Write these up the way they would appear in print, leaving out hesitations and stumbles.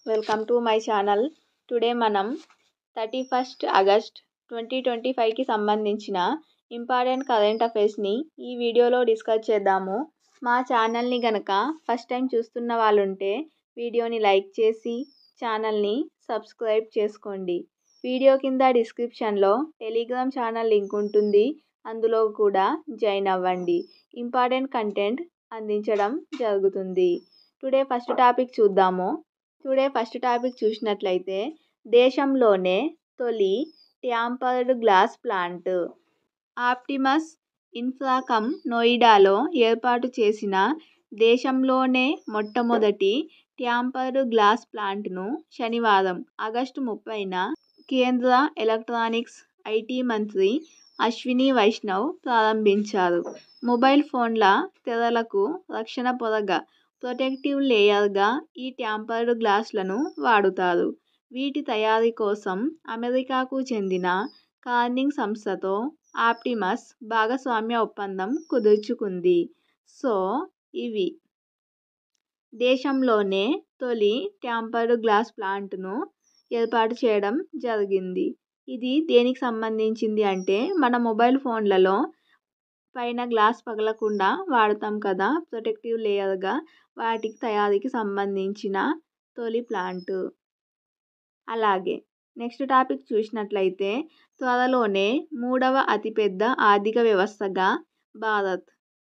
Welcome to my channel. Today మనం 31st August 2025కి సంబంధించిన important current అఫైర్స్ని ఈ వీడియోలో డిస్కస్ చేద్దాము. మా ఛానల్ని గనక ఫస్ట్ టైం చూస్తున్న వాళ్ళుంటే వీడియోని లైక్ చేసి ఛానల్ని సబ్స్క్రైబ్ చేసుకోండి. వీడియో కింద డిస్క్రిప్షన్లో టెలిగ్రామ్ ఛానల్ లింక్ ఉంటుంది, అందులో కూడా జాయిన్ అవ్వండి. ఇంపార్టెంట్ కంటెంట్ అందించడం జరుగుతుంది. టుడే ఫస్ట్ టాపిక్ చూసినట్లయితే దేశంలోనే తొలి ట్యాంపర్డ్ గ్లాస్ ప్లాంట్ ఆప్టిమస్ ఇన్ఫ్రాకమ్ నోయిడాలో ఏర్పాటు చేసిన దేశంలోనే మొట్టమొదటి ట్యాంపర్డ్ గ్లాస్ ప్లాంట్ను శనివారం ఆగస్టు 30న కేంద్ర ఎలక్ట్రానిక్స్, ఐటీ మంత్రి అశ్విని వైష్ణవ్ ప్రారంభించారు. మొబైల్ ఫోన్ల తెరలకు రక్షణ పొరగా, ప్రొటెక్టివ్ లేయర్గా ఈ ట్యాంపర్డ్ గ్లాస్లను వాడుతారు. వీటి తయారీ కోసం అమెరికాకు చెందిన కార్నింగ్ సంస్థతో ఆప్టిమస్ భాగస్వామ్య ఒప్పందం కుదుర్చుకుంది. ఇవి దేశంలోనే తొలి ట్యాంపర్డ్ గ్లాస్ ప్లాంట్ను ఏర్పాటు చేయడం జరిగింది. ఇది దేనికి సంబంధించింది అంటే, మన మొబైల్ ఫోన్లలో పైన గ్లాస్ పగలకుండా వాడతాం కదా ప్రొటెక్టివ్ లేయర్గా, వాటికి తయారీకి సంబంధించిన తొలి ప్లాంట్. అలాగే నెక్స్ట్ టాపిక్ చూసినట్లయితే త్వరలోనే 3వ అతిపెద్ద ఆర్థిక వ్యవస్థగా భారత్.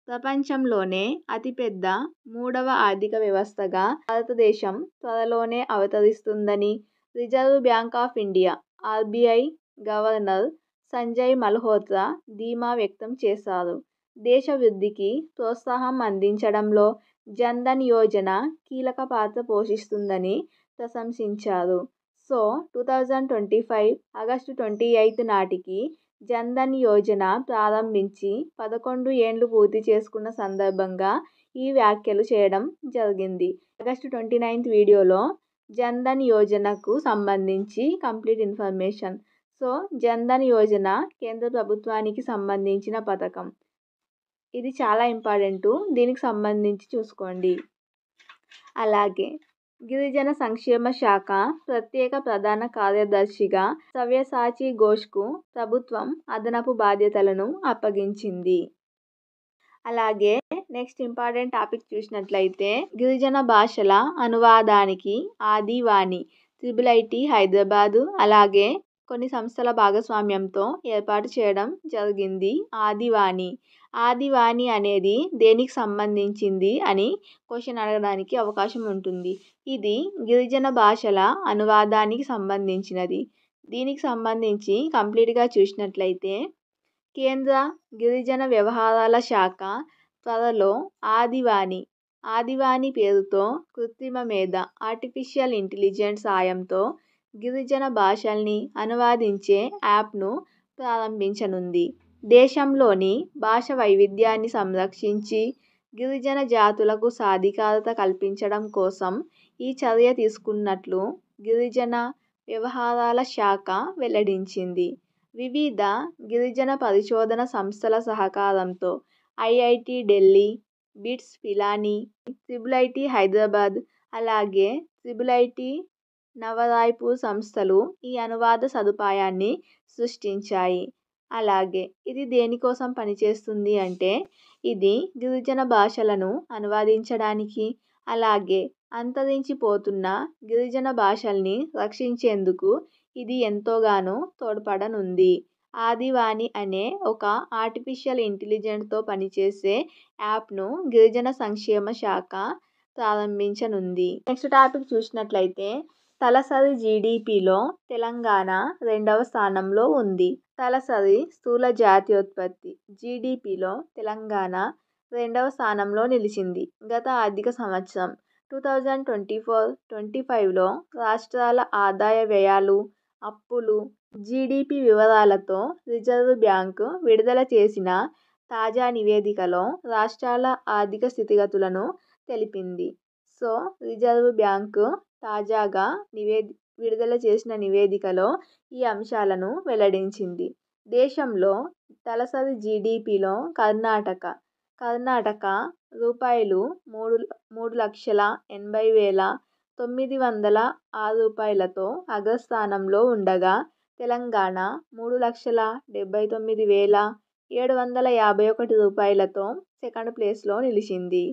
ప్రపంచంలోనే అతిపెద్ద 3వ ఆర్థిక వ్యవస్థగా భారతదేశం త్వరలోనే అవతరిస్తుందని Reserve Bank of India RBI governor Sanjay Malhotra ధీమా వ్యక్తం చేశారు. దేశ వృద్ధికి ప్రోత్సాహం అందించడంలో జన్ధన్ యోజన కీలక పాత్ర పోషిస్తుందని ప్రశంసించారు. 2025 ఆగస్టు 28 నాటికి జన్ధన్ యోజన ప్రారంభించి 11 ఏండ్లు పూర్తి చేసుకున్న సందర్భంగా ఈ వ్యాఖ్యలు చేయడం జరిగింది. ఆగస్టు 29 వీడియోలో జన్ధన్ యోజనకు సంబంధించి కంప్లీట్ ఇన్ఫర్మేషన్. జన్ధన్ యోజన కేంద్ర ప్రభుత్వానికి సంబంధించిన పథకం. ఇది చాలా ఇంపార్టెంటు, దీనికి సంబంధించి చూసుకోండి. అలాగే గిరిజన సంక్షేమ శాఖ ప్రత్యేక ప్రధాన కార్యదర్శిగా సవ్యసాచి ఘోష్కు ప్రభుత్వం అదనపు బాధ్యతలను అప్పగించింది. అలాగే నెక్స్ట్ ఇంపార్టెంట్ టాపిక్ చూసినట్లయితే గిరిజన భాషల అనువాదానికి ఆదివాణి IIIT హైదరాబాద్ అలాగే కొన్ని సంస్థల భాగస్వామ్యంతో ఏర్పాటు చేయడం జరిగింది. ఆదివాణి అనేది దేనికి సంబంధించింది అని క్వశ్చన్ అడగడానికి అవకాశం ఉంటుంది. ఇది గిరిజన భాషల అనువాదానికి సంబంధించినది. దీనికి సంబంధించి కంప్లీట్గా చూసినట్లయితే కేంద్ర గిరిజన వ్యవహారాల శాఖ త్వరలో ఆదివాణి పేరుతో కృత్రిమ మేధ ఆర్టిఫిషియల్ ఇంటెలిజెన్స్ సాయంతో గిరిజన భాషల్ని అనువదించే యాప్ను ప్రారంభించనుంది. దేశంలోని భాష వైవిధ్యాన్ని సంరక్షించి గిరిజన జాతులకు సాధికారత కల్పించడం కోసం ఈ చర్య తీసుకున్నట్లు గిరిజన వ్యవహారాల శాఖ వెల్లడించింది. వివిధ గిరిజన పరిశోధన సంస్థల సహకారంతో IIT Delhi, bits Pilani, IIIT Hyderabad అలాగే IIIT నవరాయ్పూర్ సంస్థలు ఈ అనువాద సదుపాయాన్ని సృష్టించాయి. అలాగే ఇది దేనికోసం పనిచేస్తుంది అంటే, ఇది గిరిజన భాషలను అనువదించడానికి అలాగే అంతరించిపోతున్న గిరిజన భాషల్ని రక్షించేందుకు ఇది ఎంతోగానో తోడ్పడనుంది. ఆదివాణి అనే ఒక ఆర్టిఫిషియల్ ఇంటెలిజెన్స్తో పనిచేసే యాప్ను గిరిజన సంక్షేమ శాఖ ప్రారంభించనుంది. నెక్స్ట్ టాపిక్ చూసినట్లయితే తలసరి జీడీపీలో తెలంగాణ 2వ స్థానంలో ఉంది. తలసరి స్థూల జాతీయోత్పత్తి జీడీపీలో తెలంగాణ 2వ స్థానంలో నిలిచింది. గత ఆర్థిక సంవత్సరం 2024-25లో రాష్ట్రాల ఆదాయ వ్యయాలు, అప్పులు, జీడీపీ వివరాలతో రిజర్వ్ బ్యాంక్ విడుదల చేసిన తాజా నివేదికలో రాష్ట్రాల ఆర్థిక స్థితిగతులను తెలిపింది. రిజర్వ్ బ్యాంక్ తాజాగా విడుదల చేసిన నివేదికలో ఈ అంశాలను వెల్లడించింది. దేశంలో తలసరి జీడీపీలో కర్ణాటక రూపాయలు 3,80,000 రూపాయలతో అగ్రస్థానంలో ఉండగా తెలంగాణ 3,79,751 రూపాయలతో సెకండ్ ప్లేస్లో నిలిచింది.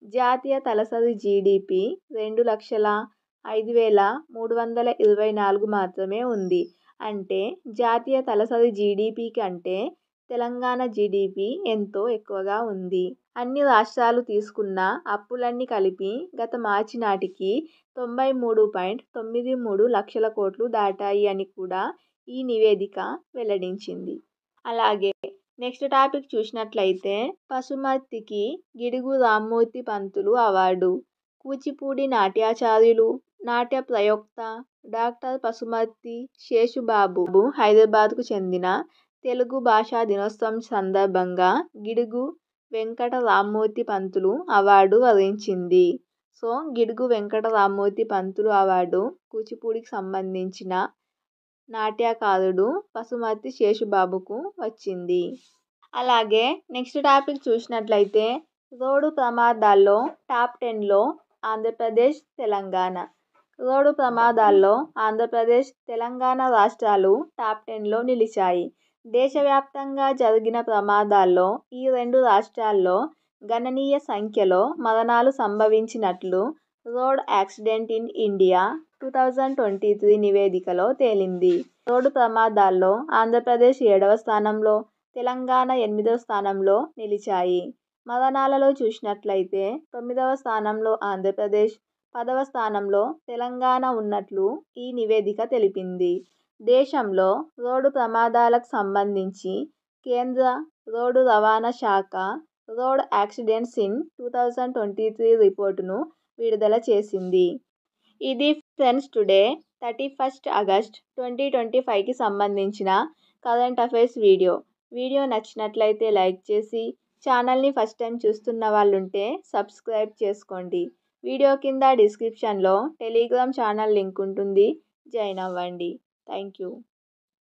జాతీయ తలసరి జీడీపీ 2,05,324 మాత్రమే ఉంది. అంటే జాతీయ తలసరి జీడీపీ కంటే తెలంగాణ జీడీపీ ఎంతో ఎక్కువగా ఉంది. అన్ని రాష్ట్రాలు తీసుకున్న అప్పులన్నీ కలిపి గత మార్చి నాటికి 93.93 లక్షల కోట్లు దాటాయి అని కూడా ఈ నివేదిక వెల్లడించింది. అలాగే నెక్స్ట్ టాపిక్ చూసినట్లయితే పశుమర్తికి గిడుగు రామ్మూర్తి పంతులు అవార్డు. కూచిపూడి నాట్యాచార్యులు, నాట్య ప్రయోక్త డాక్టర్ పశుమర్తి శేషుబాబు హైదరాబాద్కు చెందిన తెలుగు భాషా దినోత్సవం సందర్భంగా గిడుగు వెంకట రామ్మూర్తి పంతులు అవార్డు వరించింది. సో గిడుగు వెంకట రామ్మూర్తి పంతులు అవార్డు కూచిపూడికి సంబంధించిన నాట్యకారుడు పశుమర్తి శేషుబాబుకు వచ్చింది. అలాగే నెక్స్ట్ టాపిక్ చూసినట్లయితే రోడ్డు ప్రమాదాల్లో టాప్ 10లో ఆంధ్రప్రదేశ్, తెలంగాణ. రోడ్డు ప్రమాదాల్లో ఆంధ్రప్రదేశ్, తెలంగాణ రాష్ట్రాలు టాప్ 10లో నిలిచాయి. దేశవ్యాప్తంగా జరిగిన ప్రమాదాల్లో ఈ రెండు రాష్ట్రాల్లో గణనీయ సంఖ్యలో మరణాలు సంభవించినట్లు రోడ్ యాక్సిడెంట్ ఇన్ ఇండియా 2023 నివేదికలో తేలింది. రోడ్డు ప్రమాదాల్లో ఆంధ్రప్రదేశ్ 7వ స్థానంలో, తెలంగాణ 8వ స్థానంలో నిలిచాయి. మరణాలలో చూసినట్లయితే 9వ స్థానంలో ఆంధ్రప్రదేశ్, 10వ స్థానంలో తెలంగాణ ఉన్నట్లు ఈ నివేదిక తెలిపింది. దేశంలో రోడ్డు ప్రమాదాలకు సంబంధించి కేంద్ర రోడ్డు రవాణా శాఖ రోడ్ యాక్సిడెంట్స్ ఇన్ 2023 రిపోర్టును విడుదల చేసింది. ఇది ఫ్రెండ్స్ టుడే 31 ఆగస్ట్ 2025కి సంబంధించిన కరెంట్ అఫైర్స్ వీడియో. వీడియో నచ్చినట్లయితే లైక్ చేసి ఛానల్ని ఫస్ట్ టైం చూస్తున్న వాళ్ళుంటే సబ్స్క్రైబ్ చేసుకోండి. వీడియో కింద డిస్క్రిప్షన్లో టెలిగ్రామ్ ఛానల్ లింక్ ఉంటుంది, జాయిన్ అవ్వండి. Thank you.